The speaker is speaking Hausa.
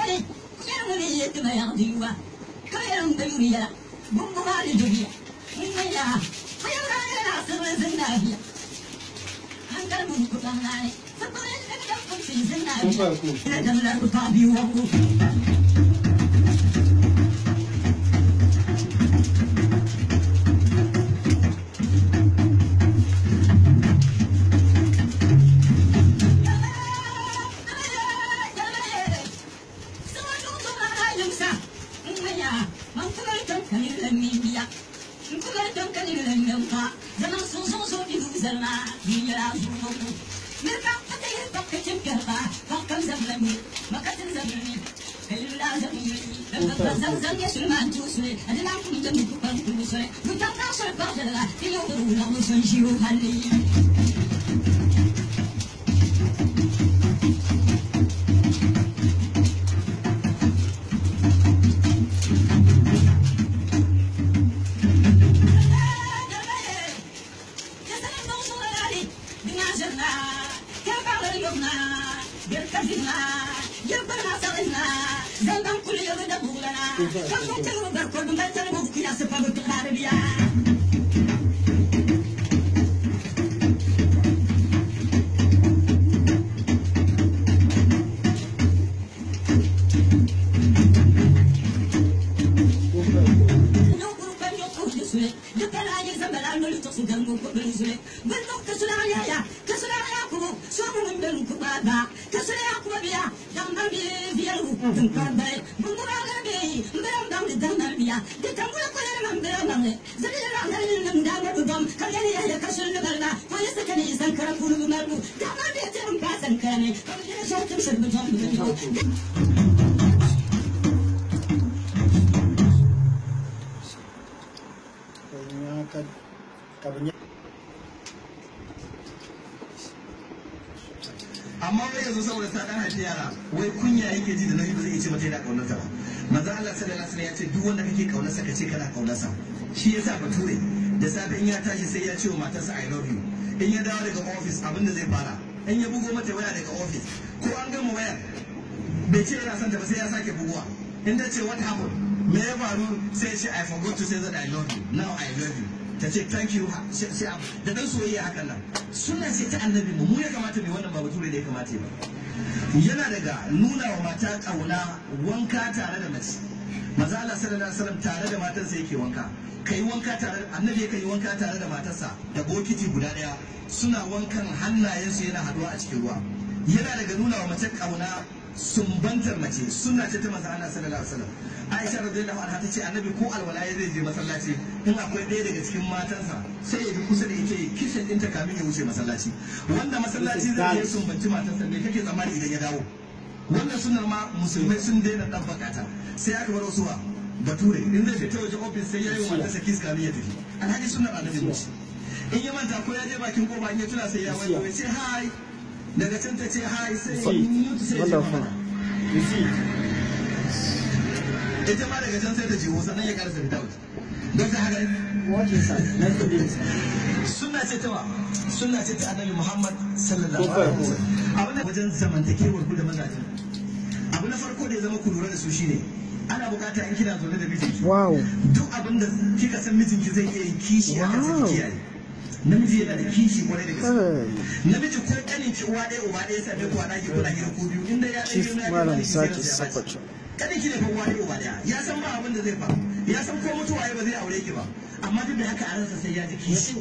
Kayani, Kayani, Yetimayadiwa, Kayan Balia, Bumali Julia, Maya, Hayana, Zenavia, Hankamu Kutanai, amma wai yanzu saboda ta dan haifi yara wai kunya yake ji da nauyi ba zai ce mata yana kaunarsa ba. Manzo Allah sallallahu alaihi wasallam ya ce duk wanda kake kaunarsa ka ce kana kaunarsa. Shi yasa Bature da safe in ya tashi sai ya ce wa matarsa I love you. In ya dawo daga office abinda zai fara in ya bugo mata waya daga office ko an gama wayar bai ce yana son ta ba sai ya sake bugowa. In ta ce what happened me ya faru sai ya ce I forgot to say that I love you. Now I love you. Ta ce thank you da dan soyayya hakan nan suna ce ta annabi mu ya kamata mai wannan ba Bature da ya kamata ba. Yana daga nuna wa mata kauna wanka tare da mace. Manzo Allah sallallahu alaihi wasallam tare da matarsa yake wanka. Kai wanka tare annabi yake yi wanka tare da matarsa da bokiti guda daya suna wankan hannayensu yana haduwa a cikin ruwa. Yana daga nuna wa mace kauna sumbantar mace sunna ce ta manzo Allah sallallahu alaihi wasallam. Aisha radiyallahu anha tace annabi ko alwala ya zai je masallaci in akwai ɗaya daga cikin matansa sai ya bi kusa da ita kishin ɗinta kamin ya wuce masallaci. Wanda masallaci zai je sumbanci matarsa me kake tsammani idan ya dawo? Wannan sunnar ma musulmai sun daina ɗabbaka ta sai aka bar wasu Bature in zai fita waje ofis sai ya yi wa matarsa kiss kamin ya tafi. Alhaji sunnar annabi musu in ya manta ko ya je bakin kofa in ya tuna sai ya wani sai hi daga can ta ce hi sai mutu sai ya ita ma daga can sai ta jiwo sannan ya karasa fita waje don ta haka suna ce ta annabi Muhammad sallallahu alaihi wasallam abin da wajen zamantakewar ku da mazajen abu na farko da ya zama ku lura da su shine ana bukata in kina zaune da mijinki duk abin da kika san mijinki zai iya yin kishi a kan sai kiyaye namiji yana da kishi kwarai da gaske namiji ko kanin ki uwa ɗaya uba ɗaya sai ku a ɗaki kuna hira ko biyu inda ya ɗaya ya kadin ki ne fa uwa ɗaya uba ɗaya ya san ba abin da zai faru ya san ko mutuwa ba zai aure ki ba amma duk da haka a ransa sai ya ji kishi